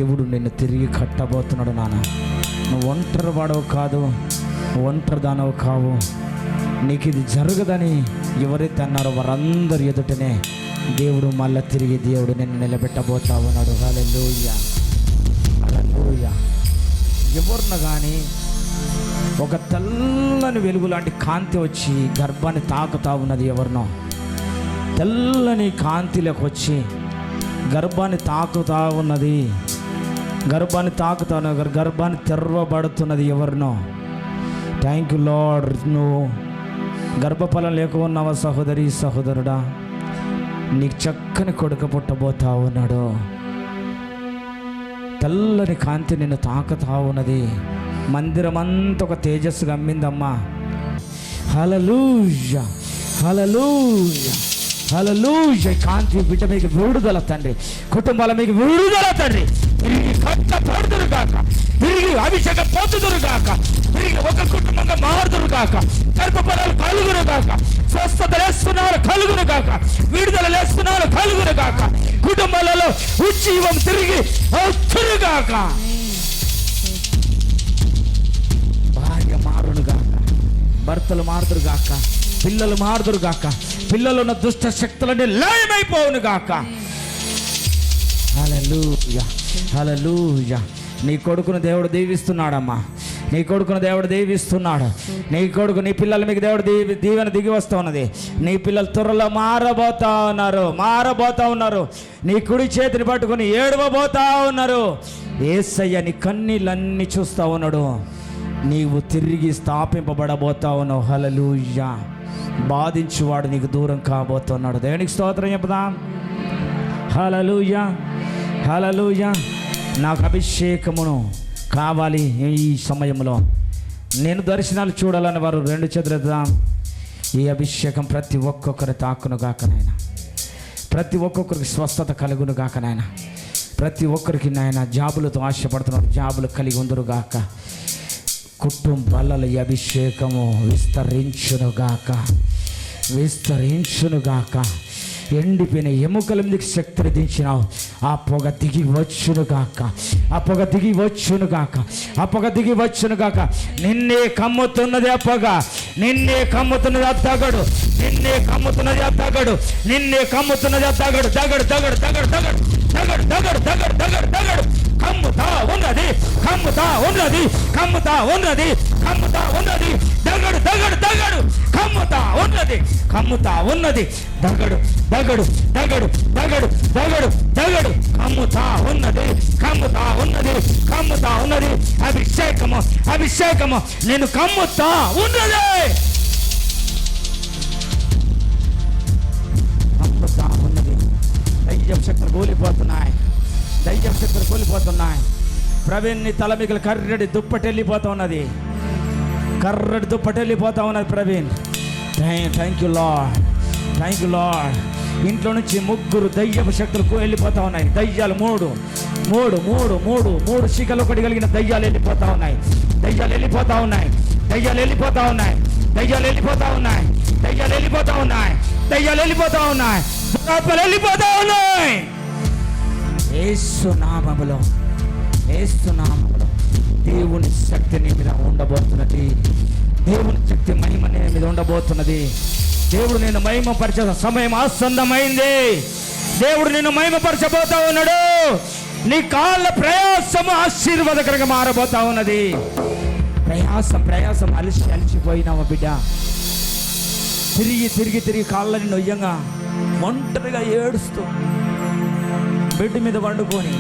దేవుడు నిన్ను తిరిగి కట్టబోతున్నాడు నాన్న. నువ్వు ఒంటరి వాడవు కాదు, ఒంటరి దానవు కావు. నీకు ఇది జరగదని ఎవరైతే అన్నారో వారందరి ఎదుటనే దేవుడు మళ్ళీ తిరిగి దేవుడు నిన్ను నిలబెట్టబోతా ఉన్నాడు. హల్లెలూయా, హల్లెలూయా. ఎవరిన కానీ ఒక తెల్లని వెలుగు లాంటి కాంతి వచ్చి గర్భాన్ని తాకుతా ఉన్నది. ఎవరినో తెల్లని కాంతిలోకి వచ్చి గర్భాన్ని తాకుతా ఉన్నది, గర్భాన్ని తాకుతా ఉన్నది, గర్భాన్ని తెరవబడుతున్నది. ఎవరినో. Thank you lord. నువ్వు గర్భఫలం లేక ఉన్నావా సహోదరి, సహోదరుడా? నీకు చక్కని కొడుకు పుట్టబోతా ఉన్నాడు. తెల్లని కాంతి నిన్ను తాకుతా ఉన్నది. మందిరం అంతా ఒక తేజస్సు గమ్మిందమ్మా. హల్లెలూయా, హల్లెలూయా, హల్లెలూయా. కాంతి బిడ్డ మీకు విడుదల తండ్రి, కుటుంబాల మీకు విడుదల తండ్రి. తిరిగి కట్టబడుదురు కాక, తిరిగి అభిషేకం పొందుదురు కాక, తిరిగి ఒక కుటుంబంగా మారుదురు కాక, గర్భఫలాలు కలుగురు కాక, స్వస్థత లేస్తున్నారు కలుగురు కాక, విడుదల లేస్తున్నారు కలుగురు కాక, కుటుంబాలలో ఉజ్జీవం తిరిగి వస్తురు కాక, భార్య మారును గాక, భర్తలు మారుదురు గాక, పిల్లలు మారుదురు గాక, పిల్లలు ఉన్న దుష్ట శక్తులన్నీ లయమైపోవును గాక. హల్లెలూయా, హల్లెలూయా. నీ కొడుకును దేవుడు దీవిస్తున్నాడమ్మా. నీ కొడుకును దేవుడు దీవిస్తున్నాడు. నీ కొడుకు, నీ పిల్లలు మీకు దేవుడు దీవెన దిగి వస్తూ ఉన్నది. నీ పిల్లలు త్వరలో మారబోతా ఉన్నారు, మారబోతా ఉన్నారు. నీ కుడి చేతిని పట్టుకుని ఏడవబోతా ఉన్నారు. యేసయ్య నీ కన్నీళ్ళన్నీ చూస్తూ ఉన్నాడు. నీవు తిరిగి స్థాపింపబడబోతా ఉన్నావు. హల్లెలూయా. బాధించువాడు నీకు దూరం కాబోతున్నాడు. దేవునికి స్తోత్రం చెప్దాం. హల్లెలూయా, హల్లెలూయా. నాకు అభిషేకమును కావాలి ఈ సమయంలో. నేను దర్శనాలు చూడాలని వారు రెండు చేతులు ఎత్తుదాం. ఈ అభిషేకం ప్రతి ఒక్కొక్కరి తాకును గాక నాయన, ప్రతి ఒక్కొక్కరికి స్వస్థత కలుగును గాక నాయన, ప్రతి ఒక్కరికి నాయన జాబులతో ఆశపడుతున్నారు, జాబులు కలిగి ఉందరు గాక. కుటుంబాలలో ఈ అభిషేకము విస్తరించునుగాక, విస్తరించునుగాక. ఎండిపోయిన ఎముకల మీదకి శక్తిని దించినావు. ఆ పొగ దిగి వచ్చునుగాక, ఆ పొగ దిగి వచ్చునుగాక, ఆ పొగ దిగి వచ్చునుగాక. నిన్నే కమ్ముతున్నది ఆ పొగ, నిన్నే కమ్ముతున్నది ఆ తగడు, నిన్నే కమ్ముతున్నది ఆ తగడు, నిన్నే కమ్ముతున్నది ఆ తగడు. తగడు తగడు తగడు తగడు తగడు తగడు తగడు తగడు తగడు కమ్ముతా ఉన్నది, కమ్ముతా ఉన్నది, కమ్ముతా ఉన్నది, కమ్ముతా ఉన్నది. దగడు దగడు దగడు కమ్ముతా ఉన్నది, కమ్ముతా ఉన్నది. దగడు దగడు దగడు దగడు దగడు దగడు కమ్ముతా ఉన్నది, కమ్ముతా ఉన్నది, కమ్ముతా ఉన్నది. అభిషేకము, అభిషేకము నేను కమ్ముతా ఉన్నది, కమ్ముతా ఉన్నది. దయ్యం శక్తులు కూలిపోతున్నాయి, దయ్యం శక్తులు కూలిపోతున్నాయి. ప్రవీణ్ నీ తల మిగిలి కర్రెడి దుప్పటి వెళ్ళిపోతా ఉన్నది, కర్రెడి దుప్పటి వెళ్ళిపోతా ఉన్నది Praveen. Thank you lord, thank you lord. ఇంట్లో నుంచి 3 దయ్యపు శక్తులు వెళ్ళిపోతా ఉన్నాయి. దయ్యాలు మూడు మూడు మూడు మూడు మూడు శిఖలు ఒకటి కలిగిన దయ్యాలు వెళ్ళిపోతా ఉన్నాయి, దయ్యాలు వెళ్ళిపోతా ఉన్నాయి, దయ్యాలు వెళ్ళిపోతా ఉన్నాయి, దయ్యాలు వెళ్ళిపోతా ఉన్నాయి, దయ్యాలు వెళ్ళిపోతా ఉన్నాయి, దయ్యాలు వెళ్ళిపోతా ఉన్నాయి, ఆత్మలు వెళ్ళిపోతా ఉన్నాయి. యేసు నామములో, యేసు నామములో దేవుని శక్తి నీ మీద ఉండబోతున్నది, దేవుని శక్తి మహిమ నీ మీద ఉండబోతున్నది. దేవుడు నేను మహిమపరిచే సమయం ఆసన్నమైంది. దేవుడు నిన్ను మహిమపరచబోతా ఉన్నాడు. నీ కాళ్ళ ప్రయాసము ఆశీర్వాదకరంగా మారబోతా ఉన్నది. ప్రయాసం ప్రయాసం అలిసిపోయినావా బిడ్డ? తిరిగి తిరిగి తిరిగి కాళ్ళని నొయ్యంగా ఒంటరిగా ఏడుస్తూ బెడ్ మీద వండుకొని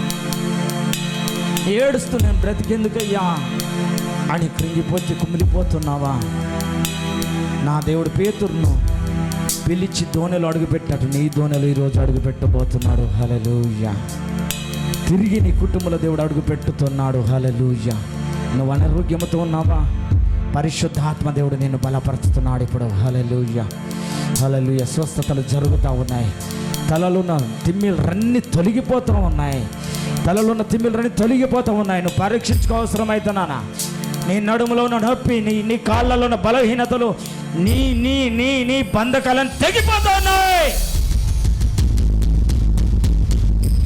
ఏడుస్తూ నేను బ్రతికెందుకయ్యా అని కృంగిపోతే కుమిలిపోతున్నావా? నా దేవుడు పేతురును పిలిచి దోణెలు అడుగుపెట్టినట్టు నీ దోణెలు ఈరోజు అడుగు పెట్టబోతున్నాడు. హల్లెలూయా. తిరిగి నీ కుటుంబంలో దేవుడు అడుగు పెట్టుతున్నాడు. హల్లెలూయా. నువ్వు అనారోగ్యంతో ఉన్నావా? పరిశుద్ధాత్మ దేవుడు నిన్ను బలపరుస్తున్నాడు ఇప్పుడు. హల్లెలూయా, హల్లెలూయా. స్వస్థతలు జరుగుతూ ఉన్నాయి. తలలున్న తిమ్మిళ్ళన్నీ తొలగిపోతూ ఉన్నాయి, తలలున్న తిమ్మిళ్ళన్నీ తొలగిపోతూ ఉన్నాయి. నువ్వు పరీక్షించుకోవసరం అవుతున్నానా? నీ నడుములో ఉన్న నొప్పి, నీ కాళ్ళలో ఉన్న బలహీనతలు, నీ నీ నీ నీ బంధకాలను తెగిపోతా ఉన్నాయి.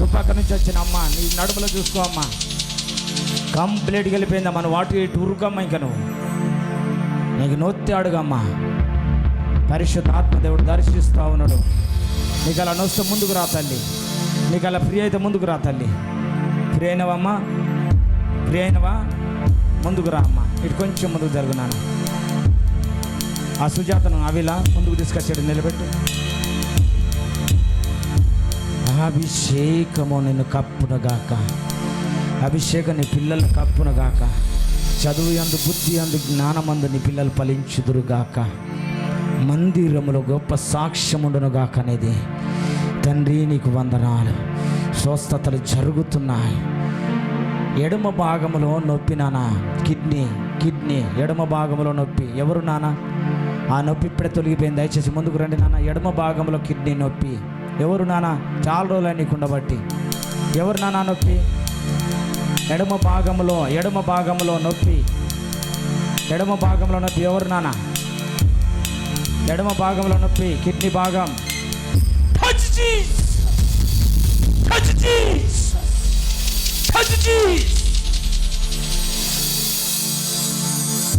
చుట్టుపక్కల నుంచి వచ్చిన అమ్మ నీ నడుములో చూసుకో అమ్మ, కంప్లీట్గా వెళ్ళిపోయిందమ్మా. నువ్వు అటు ఇటు ఉరుకమ్మ, ఇంకా నువ్వు నీకు నొత్తి అడుగమ్మా. పరిశుద్ధ ఆత్మదేవుడు దర్శిస్తూ ఉన్నాడు. నీకు అలా నొస్తే ముందుకు రా తల్లి, నీకు అలా ఫ్రీ అయితే ముందుకు రా తల్లి. ఫ్రీ అయినవమ్మా, ఫ్రీ అయినవా? ముందుకు రా అమ్మా, ఇటు కొంచెం ముందుకు జరుగునాను. ఆ సుజాతను అవిలా ముందుకు తీసుకొచ్చాడు, నిలబెట్టు. అభిషేకము నిన్ను కప్పునగాక, అభిషేకం నీ పిల్లలు కప్పునగాక. చదువు యందు, బుద్ధి యందు, జ్ఞానమందు నీ పిల్లలు ఫలించుదురుగాక. మందిరములో గొప్ప సాక్ష్యముండునుగాక అనేది. తండ్రి నీకు వందనాలు. స్వస్థతలు జరుగుతున్నాయి. ఎడమ భాగంలో నొప్పి నాన్న, కిడ్నీ ఎడమ భాగంలో నొప్పి. ఎవరు నాన్న? ఆ నొప్పి ఇప్పుడే తొలగిపోయింది. దయచేసి ముందుకు రండి నాన్న. ఎడమ భాగంలో కిడ్నీ నొప్పి. ఎవరు నాన్న? చాలా రోజులు నీకు ఉండబట్టి. ఎవరు నాన్న నొప్పి? ఎడమ భాగంలో నొప్పి, ఎడమ భాగంలో నొప్పి. ఎవరు నాన్న? ఎడమ భాగంలో నొప్పి, కిడ్నీ భాగం.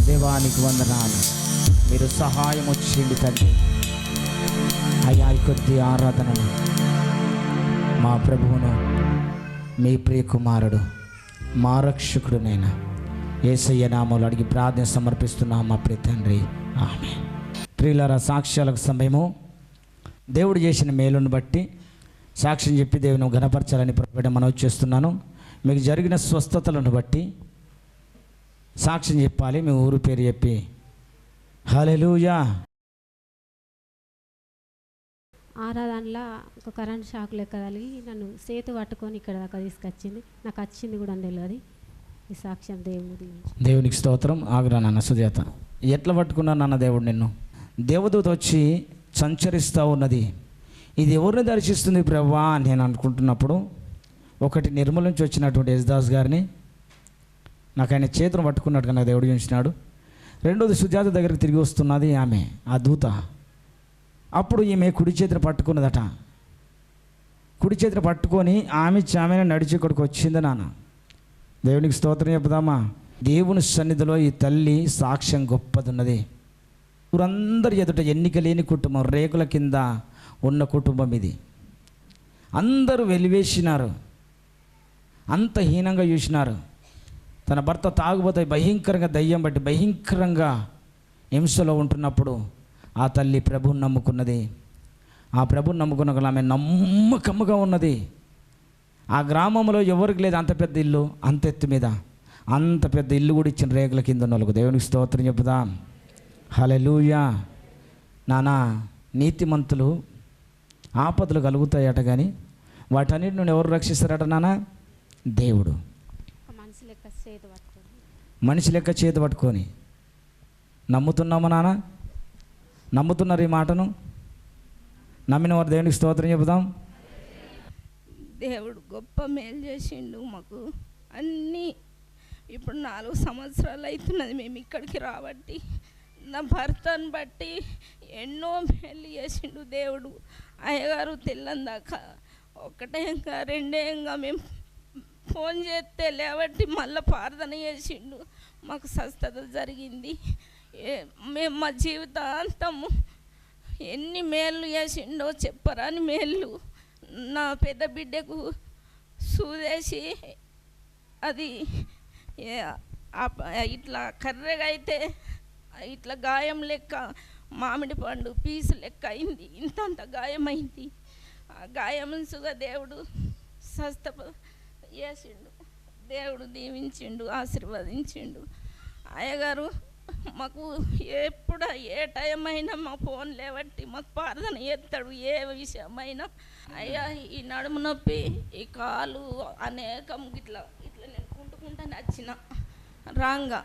దేవానికి వందనాలు. మీరు సహాయం వచ్చింది తండ్రి. అయ్యా ఈ కొద్ది ఆరాధనను మా ప్రభువును, మీ ప్రియ కుమారుడు, మా రక్షకుడునైనా యేసయ్య నామములో అడిగి ప్రార్థన సమర్పిస్తున్నాం మా ప్రియ తండ్రి. ఆమేన్. ప్రియులారా, సాక్ష్యాలకు సమయము. దేవుడు చేసిన మేలును బట్టి సాక్ష్యం చెప్పి దేవుని ఘనపరచాలని ప్రభువుని మనవి చేస్తున్నాను. మీకు జరిగిన స్వస్థతలను బట్టి సాక్ష్యం చెప్పాలి. మీ ఊరు పేరు చెప్పి హల్లెలూయా. ఆరాధనలో ఒక కరెంట్ షాక్ లెక్క కలిగి నన్ను చేతు పట్టుకొని ఇక్కడ దాకా తీసుకొచ్చింది. నాకు వచ్చింది కూడా తెలియదు. ఈ సాక్ష్యం దేవునికి స్తోత్రం. ఆగ్రా నాన్న సుజాత, ఎట్లా పట్టుకున్నాను నాన్న దేవుడు నిన్ను? దేవదూత వచ్చి సంచరిస్తూ ఉన్నది. ఇది ఎవరిని దర్శిస్తుంది ప్రభువా అని నేను అనుకుంటున్నప్పుడు, ఒకటి నిర్మల నుంచి వచ్చినటువంటి యశ్దాస్ గారిని నాకు ఆయన చేతులు పట్టుకున్నట్టుగా నాకు దేవుడు చూపించినాడు. రెండోది సుజాత దగ్గరికి తిరిగి వస్తున్నది ఆమె, ఆ దూత. అప్పుడు ఈమె కుడి చేతిని పట్టుకున్నదట. కుడి చేతిని పట్టుకొని ఆమెను నడిచి ఇక్కడికి వచ్చింది నాన్న. దేవునికి స్తోత్రం చెప్పుదామా. దేవుని సన్నిధిలో ఈ తల్లి సాక్ష్యం గొప్పదున్నది. ఊరందరి ఎదుట ఎన్నిక లేని కుటుంబం, రేకుల కింద ఉన్న కుటుంబం ఇది. అందరూ వెలివేసినారు, అంత హీనంగా చూసినారు. తన భర్త తాగుబోతే భయంకరంగా దయ్యం బట్టి భయంకరంగా హింసలో ఉంటున్నప్పుడు ఆ తల్లి ప్రభువుని నమ్ముకున్నది. ఆ ప్రభువుని నమ్ముకున్న ఆమె నమ్మకముగా ఉన్నది. ఆ గ్రామంలో ఎవరికి లేదు అంత పెద్ద ఇల్లు, అంత ఎత్తు మీద అంత పెద్ద ఇల్లు కూడా ఇచ్చిన రేకుల కింద ఉన్న వాళ్ళకు దేవునికి స్తోత్రం చెప్పుదాం. హల్లెలూయా. నానా, నీతిమంతులు ఆపదలు కలుగుతాయట, కానీ వాటన్నిటి నుండి ఎవరు రక్షిస్తారట నాన్న? దేవుడు. మనిషి లెక్క చేతి పట్టుకొని నమ్ముతున్నామా నాన్న? నమ్ముతున్నారు ఈ మాటను? నమ్మిన వారు దేవునికి స్తోత్రం చెబుదాం. దేవుడు గొప్ప మేలు చేసిండు మాకు అన్నీ. ఇప్పుడు 4 సంవత్సరాలు అవుతున్నది మేము ఇక్కడికి రాబట్టి. నా భర్తను బట్టి ఎన్నో మేలు చేసిండు దేవుడు. అయ్యగారు తెల్లందాకా ఒకటేంగా రెండేంగా మేము ఫోన్ చేస్తే లేవట్టి మళ్ళీ ప్రార్థన చేసిండు. మాకు స్వస్థత జరిగింది. మేము మా జీవితాంతము ఎన్ని మేళ్ళు చేసిండో చెప్పరాని మేళ్ళు. నా పెద్ద బిడ్డకు సూదేసి అది ఇట్లా కర్రగా అయితే ఇట్లా గాయం లెక్క మామిడి పండు పీసు లెక్క అయింది. ఇంతంత గాయమైంది. ఆ గాయముగా దేవుడు స్వస్థ చేసిండు. దేవుడు దీవించిండు, ఆశీర్వదించిండు. అయ్యగారు మాకు ఎప్పుడు ఏ టైం అయినా మా ఫోన్ లేవట్టి మాకు ప్రార్థన చేస్తాడు. ఏ విషయమైనా అయ్యా ఈ నడుము నొప్పి, ఈ కాలు అనేకం ఇట్లా ఇట్లా నేను కుంటుకుంటా నచ్చిన రాంగా,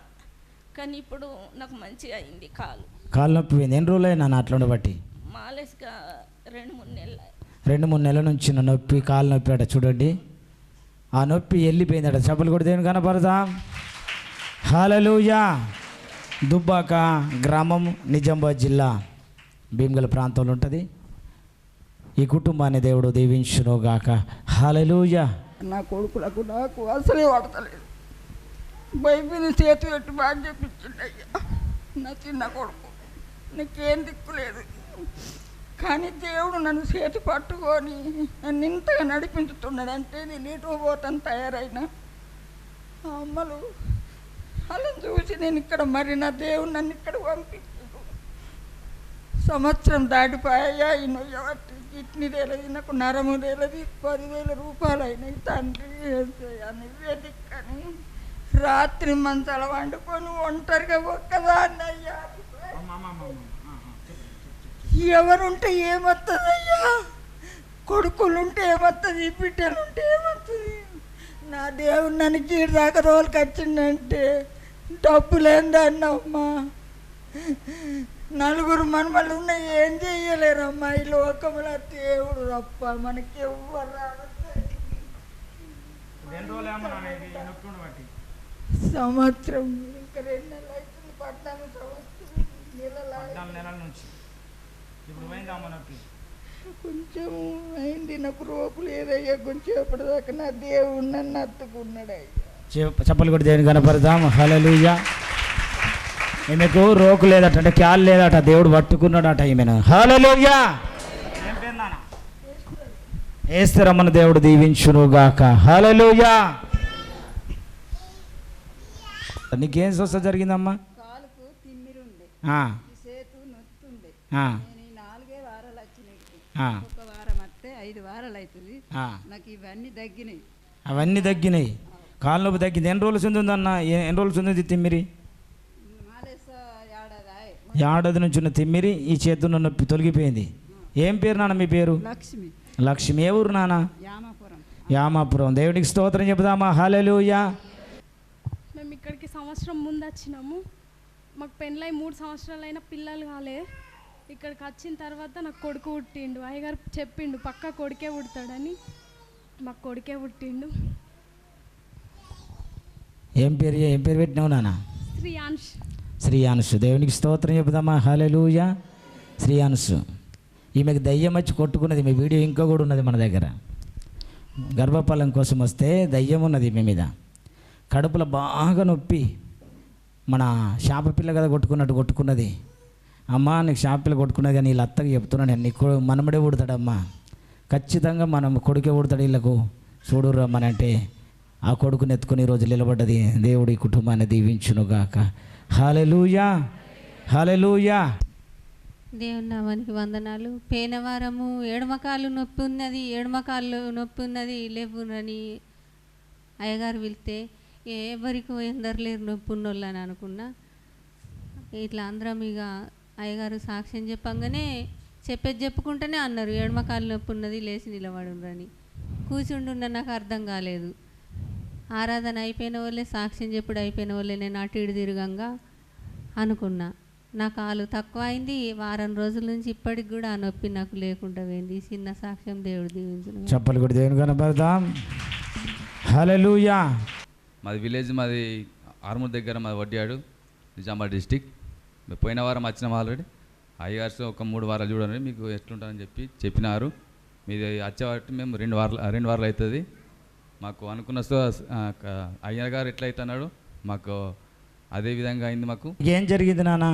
కానీ ఇప్పుడు నాకు మంచిగా అయింది. కాలు నొప్పి ఎన్ని రోజులైనా అట్లా బట్టి? మాలేస్గా 2-3 నెలలు. 2-3 నెలల నుంచి నా నొప్పి, కాలు నొప్పి అట. చూడండి, ఆ నొప్పి వెళ్ళిపోయిందట. చెప్పులు కూడా దేవుని కనపడదాం. హల్లెలూయా. దుబ్బాక గ్రామం, నిజామాబాద్ జిల్లా, భీమ్గల్ ప్రాంతంలో ఉంటుంది. ఈ కుటుంబాన్ని దేవుడు దీవించునుగాక. హల్లెలూయా. నా కొడుకులకు నాకు అసలే పడతలేదు. బైబిల్ చేతి పెట్టి బాగా చెప్పించిండయ్యా. నా చిన్న కొడుకు నీకేం దిక్కులేదు, కానీ దేవుడు నన్ను చేతి పట్టుకొని నన్ను ఇంతగా నడిపించుతున్నాడంటే నేను ఎటు పోతాను తయారైనా. అమ్మలు అలా చూసి నేను ఇక్కడ మరి నా దేవుడు నన్ను ఇక్కడ పంపించాడు. సంవత్సరం దాటిపోయా ఇన్నోటి కిడ్నీ తెలియదు, నాకు నరము తెలియదు. 10,000 రూపాయలు అయినాయి. తండ్రి నువ్వే దిక్కని రాత్రి మంచాల వండుకొని ఒంటరిగా ఒక్కదాన్ని అయ్యా. ఎవరుంటే ఏమొస్తుందయ్యా? కొడుకులుంటే ఏమొస్తుంది, బిడ్డలుంటే ఏమొస్తుంది? నా దేవుడు నన్ను గీడి దాకా రోజులకి వచ్చిందంటే డబ్బులేందన్నమ్మా. 4 మనమలు ఉన్నాయి, ఏం చెయ్యలేరమ్మా ఈ లోకంలో. దేవుడు తప్ప మనకి ఎవ్వరు రాడు. సంవత్సరం ఇంకా 2 నెలలు అవుతుంది. 14 సంవత్సరం నెలల నుంచి కొంచెం అయింది. నాకు రోపు లేదయ్యా. కొంచెం ఎప్పటిదాకా నా దేవుడు నన్ను అత్తుకున్నాడయ్యా. చెప్పలు కూడా దేవుని కనపడదాం. హల్లెలూయా. ఈమెకు రోకు లేదట, అంటే క్యాల్ లేదట, దేవుడు పట్టుకున్నాడట ఈమెను. హల్లెలూయా. ఏస్తరమ్మను దేవుడు దీవించునుగాక. హల్లెలూయా. నీకేం స్వస్థ జరిగిందమ్మా? కాలుకు తిమ్మిరుండే, చేతు నొత్తుండే. నేను 4 వారాలు వచ్చినాయి. ఒక వారం వస్తే 5 వారాలు అవుతుంది. నాకు ఇవన్నీ తగ్గినాయి. అవన్నీ తగ్గినాయి. కాలు నొప్పి తగ్గింది. ఎన్ని రోజులు చెందుందన్న? ఎన్ని రోజులు చెందింది తిమ్మిరి? ఏడాది నుంచి ఉన్న తిమ్మిరి ఈ చేతున్న నొప్పి తొలగిపోయింది. ఏం పేరు నాన్న మీ పేరు? లక్ష్మి. లక్ష్మి. ఏ ఊరు నాన్న? యామాపురం. యామాపురం. దేవుడికి స్తోత్రం చెబుదామా? హల్లెలూయా. మేము ఇక్కడికి సంవత్సరం ముందు వచ్చినాము. మాకు పెళ్ళై 3 సంవత్సరాలైనా పిల్లలు కాలే. ఇక్కడికి వచ్చిన తర్వాత నాకు కొడుకు పుట్టిండు. అయ్యగారు చెప్పిండు పక్కా కొడుకే పుడతాడని. మాకు కొడుకే పుట్టిండు. ఏం పేరు పెట్టినావు నాన్న? శ్రీయాన్ష్. శ్రీయానుష్. దేవునికి స్తోత్రం చెబుదామా? హల్లెలూయా. శ్రీయానుష్. ఈమెకు దయ్యం వచ్చి కొట్టుకున్నది. మీ వీడియో ఇంకా కూడా ఉన్నది మన దగ్గర. గర్భఫలం కోసం వస్తే దయ్యం ఉన్నది ఈమె మీద. కడుపులో బాగా నొప్పి, మన శాప పిల్ల కదా కొట్టుకున్నట్టు కొట్టుకున్నది. అమ్మా నీకు శాప పిల్ల కొట్టుకున్నది కానీ వీళ్ళ అత్తగా చెప్తున్నాను, నీకు మనమడే పుడతాడమ్మా, ఖచ్చితంగా మనం కొడుకే పుడతాడు వీళ్ళకు చూడు రమ్మనంటే ఆ కొడుకుని ఎత్తుకుని ఈరోజు నిలబడ్డది. దేవుడు ఈ కుటుంబాన్ని దీవించునుగాక. హల్లెలూయా. హల్లెలూయా. దేవుని నామానికి వందనాలు. పేనవారము ఎడమకాలు నొప్పి ఉన్నది, ఎడమకాళ్ళు నొప్పి ఉన్నది లేవునని అయ్యగారు వెళ్తే ఎవరికి ఎందరు లేరు నొప్పి ఉన్నోళ్ళు అని అనుకున్నా. ఇట్లా అందరం ఇక అయ్యగారు సాక్ష్యం చెప్పంగానే చెప్పుకుంటూనే అన్నారు ఎడమకాలు నొప్పి ఉన్నది, లేచి నిలబడుండ్రని. కూర్చుండున్న నాకు అర్థం కాలేదు. ఆరాధన అయిపోయిన వాళ్ళే, సాక్ష్యం చెప్పుడు అయిపోయిన వాళ్ళే నేను అటు ఇటు తిరగంగా అనుకున్నా. నా కాలు తక్కువ అయింది. వారం రోజుల నుంచి ఇప్పటికి కూడా ఆ నొప్పి నాకు లేకుండా పోయింది. చిన్న సాక్ష్యం దేవుడు దీవించును. చెప్పలు కూడా దేవుని కనపడదాం. హల్లెలూయా. మాది విలేజ్, మాది ఆర్మూర్ దగ్గర మాది వడ్డియాడు, నిజామాబాద్ డిస్టిక్. పోయిన వారం వచ్చినాం ఆల్రెడీ. అయ్యగారు ఒక 3 వారాలు చూడండి మీకు ఎట్లుంటుందని చెప్పినారు. మీది వచ్చేవాటి మేము 2 వారాలు అవుతుంది. మాకు అనుకున్న అయ్యగారు ఎట్లయితున్నాడు మాకు అదే విధంగా అయింది. మాకు ఏం జరిగింది నాన్న?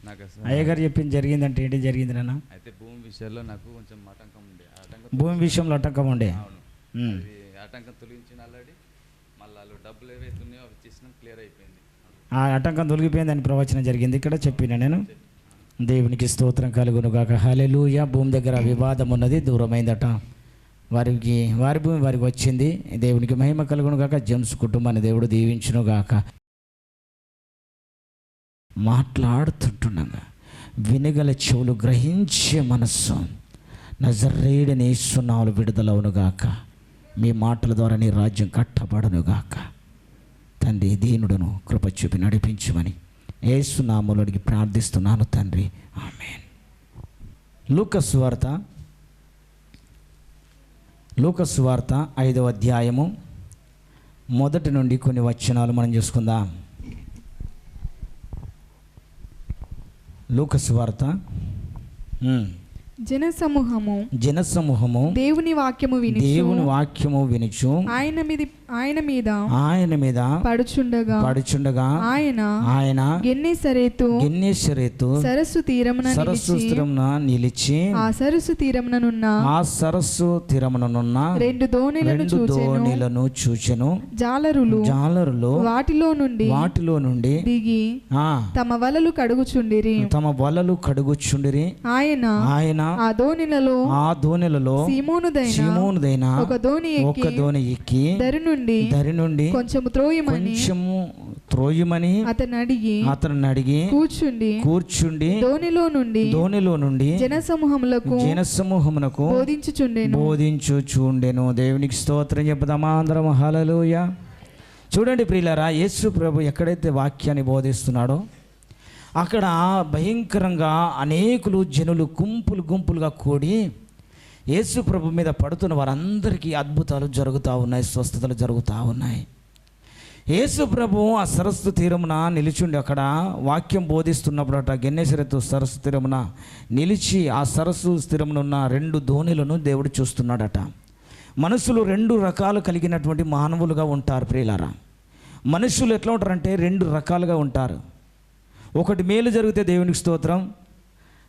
నాకు అయ్యగారు చెప్పింది జరిగిందంటే ఏంటి జరిగింది నాన్న? అయితే భూమి విషయంలో నాకు కొంచెం ఆటంకం ఉండే. భూమి విషయంలో ఆటంకం ఉండే. అవును. ఆటంకం తొలగించిన ఆల్రెడీ. మళ్ళీ వాళ్ళు డబ్బులు ఏవైతున్నాయో అవి చేసినా క్లియర్ అయిపోయింది. ఆ ఆటంకం తొలగిపోయిందని ప్రవచనం జరిగింది ఇక్కడ చెప్పిన నేను. దేవునికి స్తోత్రం కలుగునుగాక. హల్లెలూయా. భూమి దగ్గర వివాదం ఉన్నది, దూరమైందట. వారి భూమి వారికి వచ్చింది. దేవునికి మహిమ కలుగునుగాక. జేమ్స్ కుటుంబాన్ని దేవుడు దీవించునుగాక. మాట్లాడుతుంటుండగా వినగల చెవులు, గ్రహించే మనస్సు నజరేయుడైన యేసు నామములో విడుదలవునుగాక. మీ మాటల ద్వారా నీ రాజ్యం కట్టబడునుగాక. తండ్రి దీనుడను కృప చూపి నడిపించమని యేసు నామములో అడిగి ప్రార్థిస్తున్నాను తండ్రి. ఆమేన్. లూకాసు వార్త 5వ అధ్యాయము మొదటి నుండి కొన్ని వచనాలు మనం చూసుకుందాం. లూకాసు వార్త జనసమూహము దేవుని వాక్యము వినుచు ఆయన మీద పడుచుండగా ఆయన గెన్నేసరేతు సరస్సు తీరమున నిలిచి ఆ సరస్సు తీరముననున్న రెండు దోణిలను చూచెను. జాలరులు వాటిలో నుండి దిగి తమ వలలు కడుగుచుండిరి. ఆయన ఆ దోణిలలో సీమోనుదైన ఒక దోణి ఎక్కి దరి నుండి కొంచెము త్రోయమని అతను అడిగి కూర్చుండి దోణిలో నుండి జనసమూహమునకు బోధించుచుండెను. దేవునికి స్తోత్రం చెప్పుదామా అందరం హల్లెలూయా. చూడండి ప్రియులారా, యేసు ప్రభు ఎక్కడైతే వాక్యాన్ని బోధిస్తున్నాడో అక్కడ భయంకరంగా అనేకులు జనులు గుంపులుగా కూడి యేసు ప్రభు మీద పడుతున్న వారందరికీ అద్భుతాలు జరుగుతూ ఉన్నాయి, స్వస్థతలు జరుగుతూ ఉన్నాయి. యేసు ప్రభు ఆ సరస్సు తీరమున నిలిచుండి అక్కడ వాక్యం బోధిస్తున్నప్పుడు అట గెన్నేసరెతు సరస్సు తీరమున నిలిచి ఆ సరస్సు తీరమున ఉన్న రెండు దోణిలను దేవుడు చూస్తున్నాడట. మనుషులు రెండు రకాలు కలిగినటువంటి మానవులుగా ఉంటారు ప్రియులారా. మనుషులు ఎట్లా ఉంటారంటే రెండు రకాలుగా ఉంటారు. ఒకటి మేలు జరిగితే దేవునికి స్తోత్రం,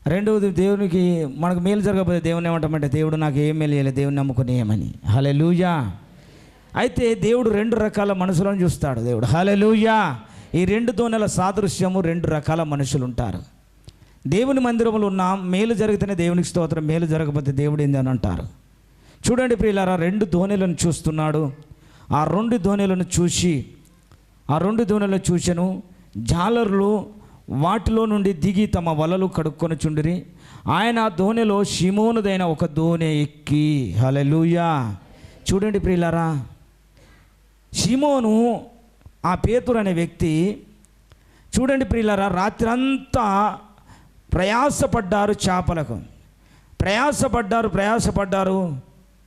రెండవది దేవునికి మనకు మేలు జరగకపోతే దేవుని ఏమంటామంటే దేవుడు నాకు ఏం మేలు చేయలేదు, దేవుని నమ్ముకుని ఏమని. హల్లెలూయా. అయితే దేవుడు రెండు రకాల మనుషులను చూస్తాడు దేవుడు. హల్లెలూయా. ఈ రెండు దోణెల సాదృశ్యము రెండు రకాల మనుషులు ఉంటారు. దేవుని మందిరంలో ఉన్న మేలు జరిగితేనే దేవునికి స్తోత్రం, మేలు జరగకపోతే దేవుడు ఏంది అని అంటారు. చూడండి ప్రియులారా, రెండు దోణెలను చూస్తున్నాడు. ఆ రెండు దోణెలను చూచెను. జాలరులు వాటిలో నుండి దిగి తమ వలలు కడుక్కొని చుండిరి. ఆయన దోణిలో షిమోనుదైన ఒక దోణి ఎక్కి. హల్లెలూయా. చూడండి ప్రియులారా, షిమోను ఆ పేతురు అనే వ్యక్తి, చూడండి ప్రియులారా, రాత్రంతా ప్రయాసపడ్డారు, చేపలకు ప్రయాసపడ్డారు.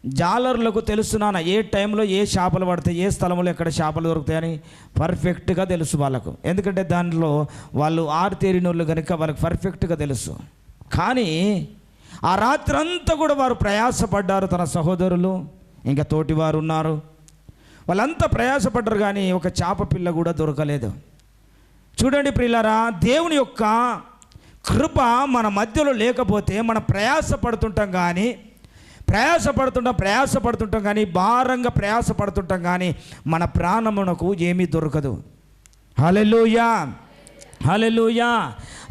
జాలర్లకు తెలుసునాన ఏ టైంలో ఏ చేపలు పడతాయి, ఏ స్థలంలో ఎక్కడ చేపలు దొరుకుతాయని పర్ఫెక్ట్గా తెలుసు వాళ్ళకు. ఎందుకంటే దాంట్లో వాళ్ళు ఆరితేరినోళ్ళు కనుక వాళ్ళకి పర్ఫెక్ట్గా తెలుసు. కానీ ఆ రాత్రంతా కూడా వారు ప్రయాసపడ్డారు. తన సహోదరులు ఇంకా తోటివారు ఉన్నారు, వాళ్ళంతా ప్రయాసపడ్డారు. కానీ ఒక చేప పిల్ల కూడా దొరకలేదు. చూడండి ప్రియులారా, దేవుని యొక్క కృప మన మధ్యలో లేకపోతే మనం ప్రయాసపడుతుంటాం కానీ భారంగా ప్రయాసపడుతుంటాం కానీ మన ప్రాణమునకు ఏమీ దొరకదు. హల్లెలూయా.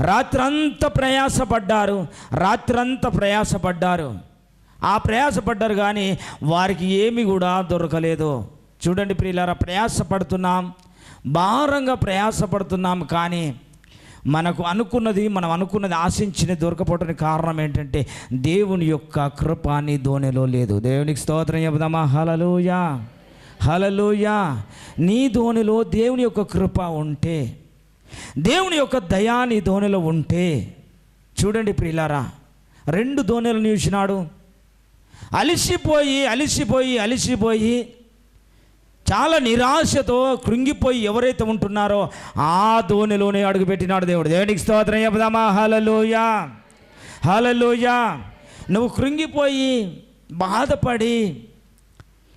రాత్రంతా ప్రయాసపడ్డారు. ఆ ప్రయాసపడ్డారు కానీ వారికి ఏమీ కూడా దొరకలేదు. చూడండి ప్రియులారా, భారంగా ప్రయాసపడుతున్నాం కానీ మనం అనుకున్నది ఆశించినది దొరకపోవడానికి కారణం ఏంటంటే దేవుని యొక్క కృప నీ దోణిలో లేదు. దేవునికి స్తోత్రం చెబుదామా. హల్లెలూయా. నీ దోణిలో దేవుని యొక్క కృప ఉంటే, దేవుని యొక్క దయా నీ దోణిలో ఉంటే, చూడండి ప్రియులారా, రెండు దోణిలను చూసినాడు. అలిసిపోయి చాలా నిరాశతో కృంగిపోయి ఎవరైతే ఉంటున్నారో ఆ దోణిలోనే అడుగుపెట్టినాడు దేవుడు. దేవునికి స్తోత్రం చెబుదామా. హల్లెలూయా. నువ్వు కృంగిపోయి బాధపడి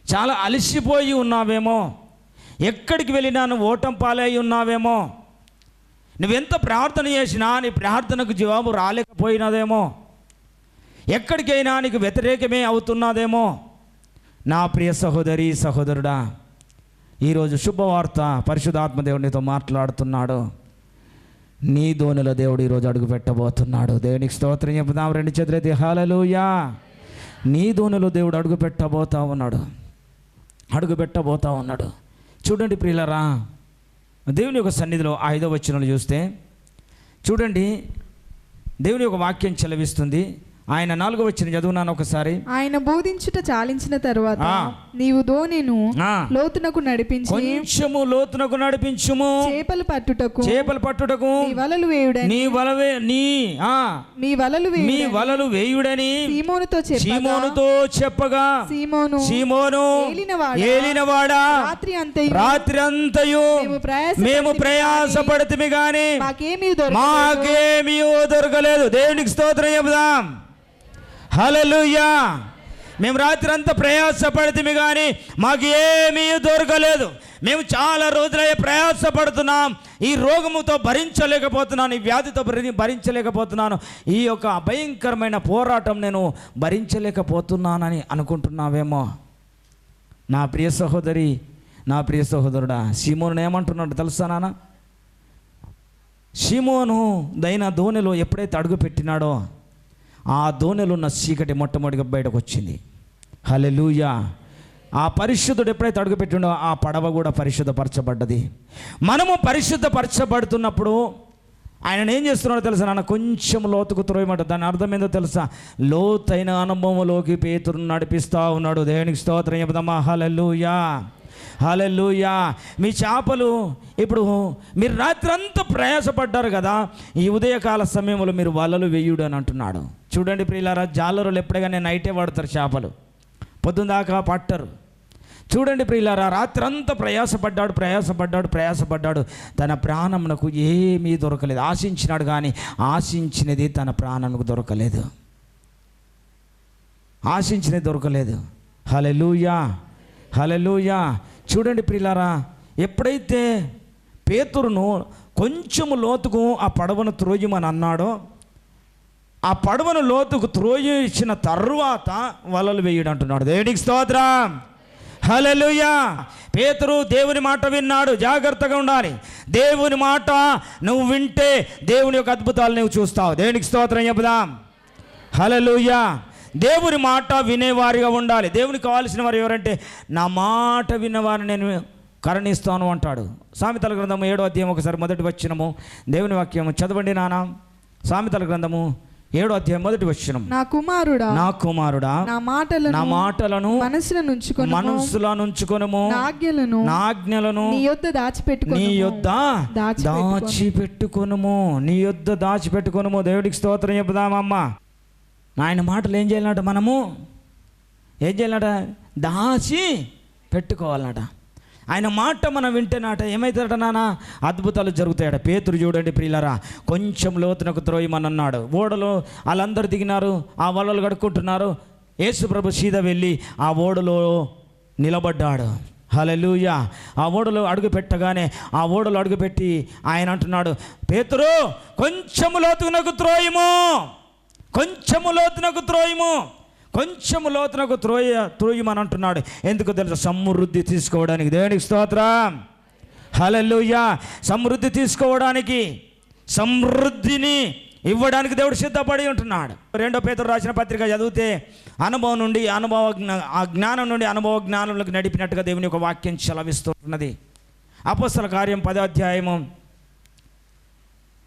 చాలా అలసిపోయి ఉన్నావేమో, ఎక్కడికి వెళ్ళినా నువ్వు ఓటం పాలై ఉన్నావేమో, నువ్వెంత ప్రార్థన చేసినా నీ ప్రార్థనకు జవాబు రాలేకపోయినదేమో, ఎక్కడికైనా నీకు వ్యతిరేకమే అవుతున్నదేమో. నా ప్రియ సహోదరి సహోదరుడా, ఈరోజు శుభవార్త, పరిశుద్ధాత్మ దేవుడు నీతో మాట్లాడుతున్నాడు. నీ దోణిలో దేవుడు ఈరోజు అడుగు పెట్టబోతున్నాడు. దేవునికి స్తోత్రం చెప్తాం. రెండు చేతులైతే హల్లెలూయా. నీ దోణిలో దేవుడు అడుగు పెట్టబోతా ఉన్నాడు. చూడండి ప్రియులారా, దేవుని యొక్క సన్నిధిలో 5వ వచనం చూస్తే చూడండి, దేవుని యొక్క వాక్యం చెలవిస్తుంది. ఆయన 4వ వచనం చదువునాను ఒకసారి. ఆయన బోధించుట చాలించిన తరువాత నీవు దోణిను లోతునకు నడిపించి కొంచెము లోతునకు నడిపించుము, చేపలు పట్టుటకు మీ వలలు వేయుడని సీమోనుతో చెప్పగా, సీమోను ఏలినవాడా, రాత్రి అంతయు మేము ప్రయాసపడితిమి గాని మాకేమీ దొరకలేదు. దేవునికి స్తోత్రం చెబుదాం. హల్లెలూయా. మేము రాత్రి అంతా ప్రయాసపడితే కానీ మాకు ఏమీ దొరకలేదు. మేము చాలా రోజులయ్యే ప్రయాసపడుతున్నాం. ఈ రోగముతో భరించలేకపోతున్నాను, ఈ వ్యాధితో భరించలేకపోతున్నాను, ఈ యొక్క భయంకరమైన పోరాటం నేను భరించలేకపోతున్నానని అనుకుంటున్నావేమో. నా ప్రియ సహోదరి, నా ప్రియ సహోదరుడా, సీమోను ఏమంటున్నాడు తెలుసా నాన్న? సీమోను దైన దోణిలో ఎప్పుడైతే అడుగు పెట్టినాడో ఆ దోణిలో ఉన్న చీకటి మొట్టమొదటిగా బయటకు వచ్చింది. హల్లెలూయా. ఆ పరిశుద్ధుడు ఎప్పుడైతే అడుగుపెట్టిండో ఆ పడవ కూడా పరిశుద్ధపరచబడ్డది. మనము పరిశుద్ధపరచబడుతున్నప్పుడు ఆయన ఏం చేస్తున్నాడో తెలుసా నాన్న? కొంచెం లోతుకు త్రోయమాట. దాని అర్థం ఏందో తెలుసా? లోతైన అనుభవంలోకి పేతురును నడిపిస్తూ ఉన్నాడు. దేవునికి స్తోత్రం చెబుదామా? హల్లెలూయా, హల్లెలూయా. మీ చేపలు ఇప్పుడు మీరు రాత్రి అంతా ప్రయాసపడ్డారు కదా, ఈ ఉదయకాల సమయంలో మీరు వలలు వేయుడు అని అంటున్నాడు. చూడండి ప్రియులారా, జాలరులు ఎప్పుడైనా నైటే పడతారు చేపలు, పొద్దున్న దాకా పట్టరు. చూడండి ప్రియులారా, రాత్రి అంతా ప్రయాసపడ్డాడు. తన ప్రాణమునకు ఏమీ దొరకలేదు. ఆశించినాడు కానీ ఆశించినది తన ప్రాణమునకు దొరకలేదు. ఆశించినది దొరకలేదు. హల్లెలూయా, హల్లెలూయా. చూడండి ప్రియులారా, ఎప్పుడైతే పేతురును కొంచెము లోతుకు ఆ పడవను త్రోయమని అన్నాడో, ఆ పడవను లోతుకు త్రోయి ఇచ్చిన తరువాత వలలు వేయడం అంటున్నాడు. దేవునికి స్తోత్రం, హల్లెలూయా. పేతురు దేవుని మాట విన్నాడు. జాగ్రత్తగా ఉండాలి. దేవుని మాట నువ్వు వింటే దేవుని యొక్క అద్భుతాలు నువ్వు చూస్తావు. దేవునికి స్తోత్రం చెబుదాం. హల్లెలూయా. దేవుని మాట వినేవారిగా ఉండాలి. దేవునికి కావాల్సిన వారు ఎవరంటే, నా మాట విన్నవారిని నేను కరుణిస్తాను అంటాడు. సామెతల గ్రంథము 7వ అధ్యాయం ఒకసారి మొదటి వచనము దేవుని వాక్యము చదవండి నాన్న. సామెతల గ్రంథము 7వ అధ్యాయం మొదటి వచనం. నా కుమారుడా నా మాటలను మనసులో నుంచుకొనుము, నా ఆజ్ఞలను నీ యొద్ద దాచిపెట్టుకొనుము. దేవుడికి స్తోత్రం చెబుదామమ్మా. ఆయన మాటలు ఏం చేయాలన్నట? మనము ఏం చేయాలన్నట? దాచి పెట్టుకోవాలన్నట. ఆయన మాట మనం వింటేనట ఏమవుతాడట నాన్న? అద్భుతాలు జరుగుతాయట. పేతురు చూడండి ప్రియులారా, కొంచెం లోతునకు త్రోయమని అన్నాడు. ఓడలో వాళ్ళందరూ దిగినారు, ఆ వలలు కడుక్కుంటున్నారు. యేసు ప్రభు సీదా వెళ్ళి ఆ ఓడలో నిలబడ్డాడు. హల్లెలూయా. ఆ ఓడలో అడుగు పెట్టగానే ఆ ఓడలో అడుగుపెట్టి ఆయన అంటున్నాడు, పేతురు కొంచెము లోతునకు త్రోయము, కొంచెము లోతునకు త్రోయమని అంటున్నాడు. ఎందుకు తెలుసు? సమృద్ధి తీసుకోవడానికి. దేవునికి స్తోత్రం, హల్లెలూయా. సమృద్ధి తీసుకోవడానికి, సమృద్ధిని ఇవ్వడానికి దేవుడు సిద్ధపడి ఉంటున్నాడు. 2 పేతురు రాసిన పత్రిక చదివితే అనుభవం నుండి ఆ జ్ఞానం నుండి అనుభవ జ్ఞానంలోకి నడిపినట్టుగా దేవుని యొక్క వాక్యం చలవిస్తున్నది. అపోస్తల కార్యం 10వ అధ్యాయము,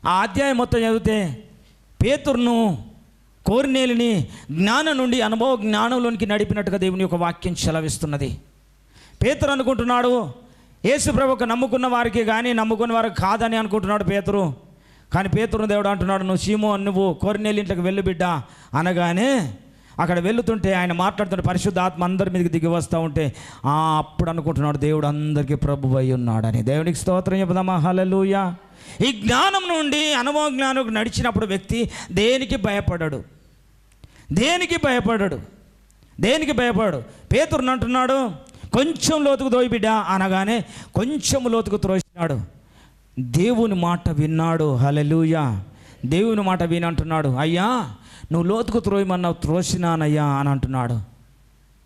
ఆ అధ్యాయం మొత్తం చదివితే పేతురును కొర్నేలిని జ్ఞానం నుండి అనుభవ జ్ఞానంలోనికి నడిపినట్టుగా దేవుని యొక్క వాక్యం సెలవిస్తున్నది. పేతురు అనుకుంటున్నాడు యేసు ప్రభువుకు నమ్ముకున్న వారికి కానీ నమ్ముకున్న వారికి కాదని అనుకుంటున్నాడు పేతురు. కానీ పేతురును దేవుడు అంటున్నాడు, నువ్వు కొర్నేలి ఇంట్లోకి వెళ్ళు బిడ్డ అనగానే అక్కడ వెళుతుంటే ఆయన మాట్లాడుతుంటే పరిశుద్ధ ఆత్మ అందరి మీదకి దిగి వస్తూ ఉంటే అప్పుడు అనుకుంటున్నాడు దేవుడు అందరికీ ప్రభువు అయి ఉన్నాడని. దేవునికి స్తోత్రం చెబుదామా? హల్లెలూయా. ఈ జ్ఞానం నుండి అనుభవ జ్ఞానం నడిచినప్పుడు వ్యక్తి దేనికి భయపడడు. పేతురుని అంటున్నాడు కొంచెం లోతుకు త్రోయి బిడ్డ అనగానే కొంచెం లోతుకు త్రోసినాడు. దేవుని మాట విన్నాడు. హల్లెలూయా. దేవుని మాట విని అంటున్నాడు, అయ్యా నువ్వు లోతుకు త్రోయమన్నావు, త్రోసినానయ్యా అని అంటున్నాడు.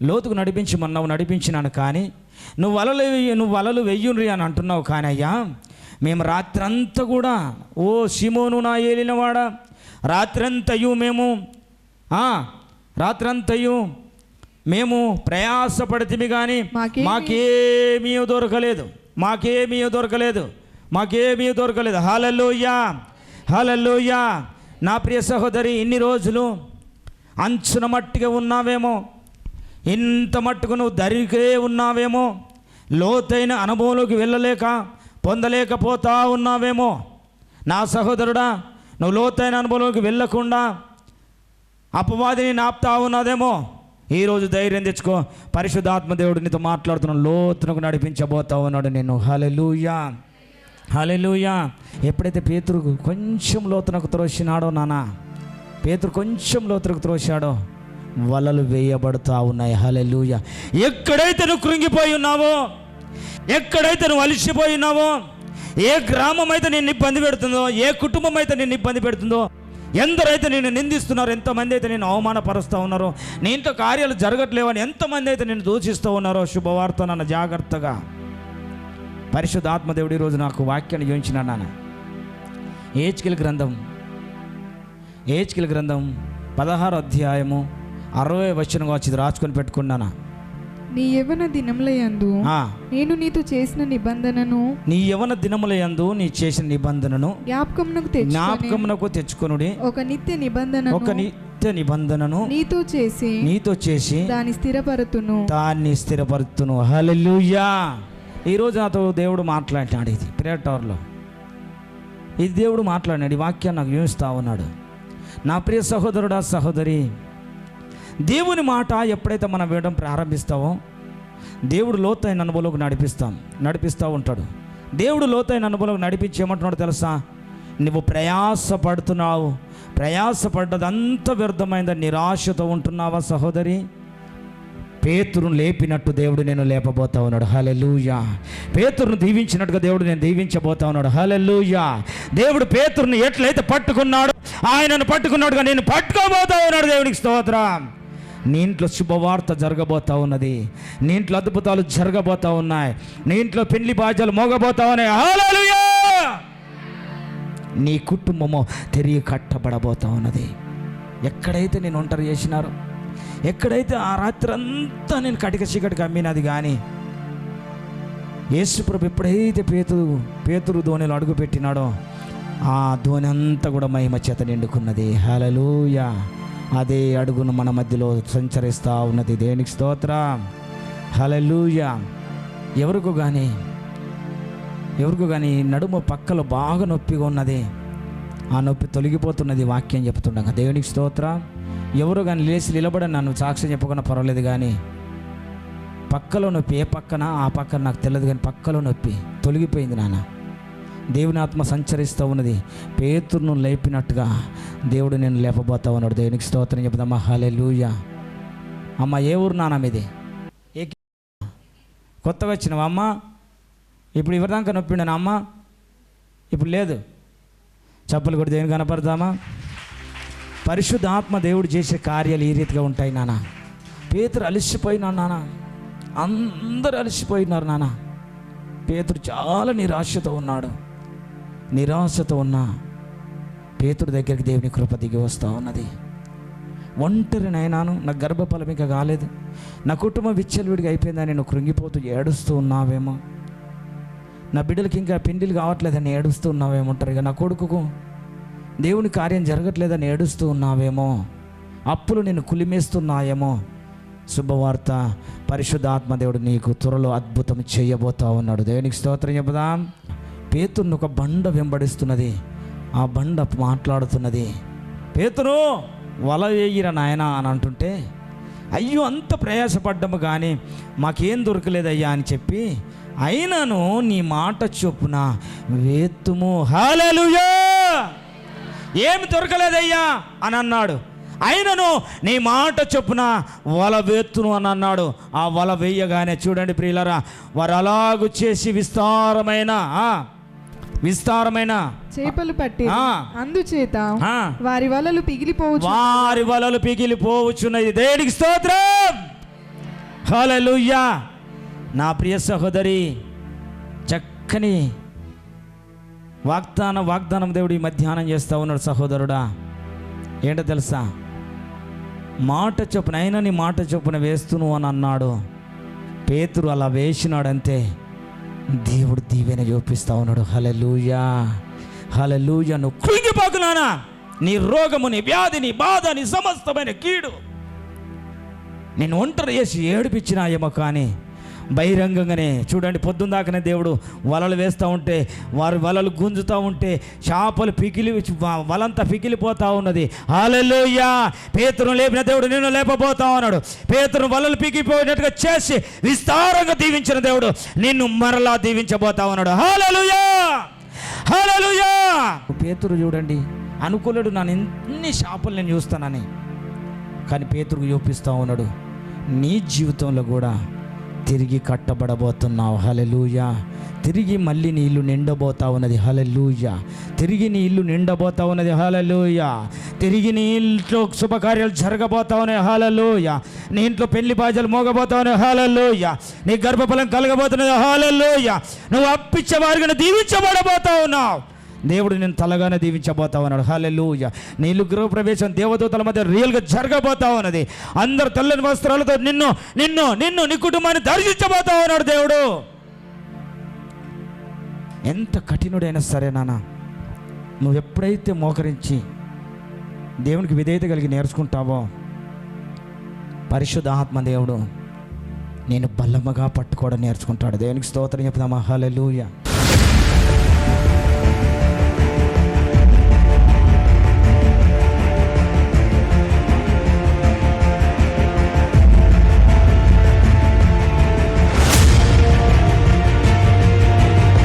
లోతుకు నడిపించమన్నావు, నడిపించినాను. కానీ నువ్వు వలలు వెయ్యుండ్రి అని అంటున్నావు. కానీ అయ్యా మేము రాత్రంతా కూడా, ఓ సీమోను నా ఏలినవాడా, రాత్రంతయు మేము ప్రయాసపడితిమి కానీ మాకేమీ దొరకలేదు. హల్లెలూయా, హల్లెలూయా. నా ప్రియ సహోదరి, ఇన్ని రోజులు అంచున మట్టిగా ఉన్నావేమో, ఇంత మట్టుకు నువ్వు దరికే ఉన్నావేమో, లోతైన అనుభవంలోకి వెళ్ళలేక పొందలేకపోతా ఉన్నావేమో. నా సహోదరుడా, నువ్వు లోతైన అనుభవంలోకి వెళ్ళకుండా అపవాదిని నాపుతా ఉన్నదేమో. ఈరోజు ధైర్యం తెచ్చుకో. పరిశుద్ధాత్మ దేవుడు నీతో మాట్లాడుతున్నాడు, లోతునకు నడిపించబోతా ఉన్నాడు నేను. హల్లెలూయా, హల్లెలూయా. ఎప్పుడైతే పేతురు కొంచెం లోతునకు త్రోసినాడో నాన్న, పేతురు కొంచెం లోతునకు త్రోసాడో వలలు వేయబడుతూ ఉన్నాయి. హల్లెలూయా. ఎక్కడైతే నువ్వు కృంగిపోయి ఉన్నావో, ఎక్కడైతే నువ్వు అలిసిపోయి ఉన్నావో, ఏ గ్రామం అయితే నిన్ను ఇబ్బంది పెడుతుందో, ఏ కుటుంబం అయితే నిన్ను ఇబ్బంది పెడుతుందో, ఎందరైతే నిన్ను నిందిస్తున్నారు, ఎంతమంది అయితే నిన్ను అవమానపరుస్తూ ఉన్నారో, నీ ఇంట్లో కార్యాలు జరగట్లేవని ఎంతమంది అయితే నిన్ను దూషిస్తూ ఉన్నారో, శుభవార్త నాన్న జాగ్రత్తగా. పరిశుద్ధాత్మదేవుడు ఈరోజు నాకు వాక్యాన్ని చూపించినాడు నాన్న. ఏహెచ్కేలు గ్రంథం 16వ అధ్యాయము 60వ వచనం వచ్చి రాసుకొని పెట్టుకున్నానా. నీ యవ్వన దినములయందు నేను నీతో చేసిన నిబంధనను, నీ యవ్వన దినములయందు నీ చేసిన నిబంధనను జ్ఞాపకమునకు తెచ్చుకొనుడి. ఒక నిత్య నిబంధనను నీతో చేసి దాన్ని స్థిరపరుతును. హల్లెలూయా. ఈరోజు నాతో దేవుడు మాట్లాడినాడు. ఇది ప్రేయర్ టవర్లో ఇది దేవుడు మాట్లాడినాడు. ఈ వాక్యాన్ని నాకు చూపిస్తూ ఉన్నాడు. నా ప్రియ సహోదరుడా, సహోదరి, దేవుని మాట ఎప్పుడైతే మనం వినడం ప్రారంభిస్తామో దేవుడు లోతైన అనుభవంలోకి నడిపిస్తూ ఉంటాడు. దేవుడు లోతైన అనుభవంలోకి నడిపించి ఏమంటున్నాడు తెలుసా? నువ్వు ప్రయాసపడుతున్నావు, ప్రయాసపడ్డదంతా వ్యర్థమైందని నిరాశతో ఉంటున్నావా సహోదరి? పేతురును లేపినట్టు దేవుడు నేను లేపబోతా ఉన్నాడు. హల్లెలూయా. పేతురును దీవించినట్టుగా దేవుడు నేను దీవించబోతా ఉన్నాడు. హల్లెలూయా. దేవుడు పేతురుని ఎట్లయితే పట్టుకున్నాడు, ఆయనను పట్టుకున్నాడుగా నేను పట్టుకోబోతా ఉన్నాడు. దేవునికి స్తోత్రం. నీ ఇంట్లో శుభవార్త జరగబోతా ఉన్నది. నీ ఇంట్లో అద్భుతాలు జరగబోతా ఉన్నాయి. నీ ఇంట్లో పెళ్లి బాధ్యాలు మోగబోతా ఉన్నాయి. హల్లెలూయా. నీ కుటుంబము తిరిగి కట్టబడబోతా ఉన్నది. ఎక్కడైతే నేను ఒంటరి చేసినారో, ఎక్కడైతే ఆ రాత్రి అంతా నేను కటిక చీకటికి అమ్మినది, కానీ యేసుప్రభు ఎప్పుడైతే పేతురు ధోనిలో అడుగు పెట్టినాడో ఆ ధోని అంతా కూడా మహిమ చేత నిండుకున్నది. హల్లెలూయా. అదే అడుగును మన మధ్యలో సంచరిస్తూ ఉన్నది. దేనికి స్తోత్రం. హల్లెలూయా. ఎవరికో కానీ నడుము పక్కలో బాగా నొప్పిగా ఉన్నది. ఆ నొప్పి తొలగిపోతున్నది వాక్యం చెప్తుండగా. దేవునికి స్తోత్రం. ఎవరు కానీ లేచి నిలబడి నన్ను సాక్ష్యం చెప్పకుండా పర్వాలేదు, కానీ పక్కలో నొప్పి, ఏ పక్కన ఆ పక్కన నాకు తెలియదు, కానీ పక్కలో నొప్పి తొలగిపోయింది నాన్న. దేవుని ఆత్మ సంచరిస్తూ ఉన్నది. పేతురును లేపినట్టుగా దేవుడు నేను లేపబోతా ఉన్నాడు. దేవునికి స్తోత్రం చెప్దామా. హల్లెలూయా. అమ్మ, ఏ ఊరు నాన్న మీది? కొత్తగా వచ్చినావా అమ్మ? ఇప్పుడు ఇవ్వదాకా నొప్పిండనా అమ్మ? ఇప్పుడు లేదు. చప్పులు కూడా దేవుని కనపడదామా? పరిశుద్ధ ఆత్మ దేవుడు చేసే కార్యాలు ఈ రీతిగా ఉంటాయి నాన్న. పేతురు అలసిపోయినాడు నాన్న. అందరూ అలసిపోయినారు నాన్న. పేతురు చాలా నిరాశతో ఉన్న పేతురు దగ్గరికి దేవుని కృప దిగి వస్తూ ఉన్నది. ఒంటరి నైనాను, నా గర్భఫలం ఇంకా కాలేదు, నా కుటుంబం విచ్చలవిడిగా అయిపోయిందని నేను కృంగిపోతూ ఏడుస్తూ ఉన్నావేమో, నా బిడ్డలకి ఇంకా పిండిలు కావట్లేదని ఏడుస్తూ ఉన్నావేమో, ఉంటారు నా కొడుకుకు దేవుని కార్యం జరగట్లేదని ఏడుస్తూ ఉన్నావేమో, అప్పులు నేను కులిమేస్తున్నాయేమో, శుభవార్త, పరిశుద్ధాత్మ దేవుడు నీకు త్వరలో అద్భుతం చేయబోతా ఉన్నాడు. దేవునికి స్తోత్రం చెబుదాం. పేతురును ఒక బండ వెంబడిస్తున్నది. ఆ బండ మాట్లాడుతున్నది. పేతురు, వల వేయిరా నాయన అని అంటుంటే, అయ్యో అంత ప్రయాసపడ్డాము కానీ మాకేం దొరకలేదయ్యా అని చెప్పి, అయినను నీ మాట చొప్పున వేత్తుము. హల్లెలూయా. ఏమి దొరకలేదయ్యా అని అన్నాడు. అయినను నీ మాట చొప్పున వల వేత్తును అని అన్నాడు. ఆ వల వేయగానే చూడండి ప్రియులారా, వారు అలాగు చేసి విస్తారమైన చేపలు పట్టి అందుచేత వారి వలలు పిగిలిపోవచ్చున్నది. దేవునికి స్తోత్రం. హల్లెలూయా. నా ప్రియ సహోదరి, చక్కని వాగ్దానం దేవుడు ఈ మధ్యాహ్నం చేస్తూ ఉన్నాడు. సహోదరుడా, ఏంటో తెలుసా? మాట చొప్పున, అయినా నీ మాట చొప్పున వేస్తును అని అన్నాడు. పేతురు అలా వేసినాడంతే దేవుడు దీవెన చూపిస్తూ ఉన్నాడు. హల్లెలూయా. హల్లెలూయా. నువ్వు కృంగిపోకున్నానా? నీ రోగము, నీ వ్యాధి, నీ బాధ, నీ సమస్తమైన కీడు నేను ఒంటరి చేసి ఏడిపించినాయేమో, కానీ బహిరంగంగానే చూడండి, పొద్దున్న దాకానే దేవుడు వలలు వేస్తూ ఉంటే, వారి వలలు గుంజుతూ ఉంటే చేపలు వలంతా పిగిలిపోతూ ఉన్నది. హల్లెలూయా. పేతురును లేపిన దేవుడు నిన్ను లేపబోతా ఉన్నాడు. పేతురును వలలు పిగిలిపోయినట్టుగా చేసి విస్తారంగా దీవించిన దేవుడు నిన్ను మరలా దీవించబోతా ఉన్నాడు. హల్లెలూయా. హల్లెలూయా. పేతురు చూడండి అనుకోలేడు, నన్ను ఎన్ని చేపలు నేను చూస్తానని. కానీ పేతురుకు చూపిస్తూ ఉన్నాడు, నీ జీవితంలో కూడా తిరిగి కట్టబడబోతున్నావు. హల్లెలూయా. తిరిగి మళ్ళీ నీ ఇల్లు నిండబోతా ఉన్నది. హల్లెలూయా. తిరిగి నీ ఇల్లు నిండబోతా ఉన్నది. హల్లెలూయా. తిరిగి నీ ఇంట్లో శుభకార్యాలు జరగబోతా ఉన్నాయి. హల్లెలూయా. నీ ఇంట్లో పెళ్లి బాజలు మోగబోతా ఉన్నాయి. హల్లెలూయా. నీ గర్భఫలం కలగబోతున్నది. హల్లెలూయా. నువ్వు అప్పిచ్చే వారిగా దీవించబడబోతా ఉన్నావు. దేవుడు నేను తలగానే దీవించబోతా ఉన్నాడు. హల్లెలూయా. నీ ఇల్లు గృహప్రవేశం దేవదూతల మధ్య రియల్గా జరగబోతా ఉన్నది. అందరు తెల్లని వస్త్రాలతో నిన్ను నిన్ను నిన్ను నీ కుటుంబాన్ని దర్శించబోతా ఉన్నాడు దేవుడు. ఎంత కఠినుడైనా సరే నాన్న, నువ్వు ఎప్పుడైతే మోకరించి దేవునికి విధేయత కలిగి నేర్చుకుంటావో, పరిశుద్ధ ఆత్మ దేవుడు నేను బల్లముగా పట్టుకోవడం నేర్చుకుంటాడు. దేవునికి స్తోత్రం చెప్తామా. హల్లెలూయా.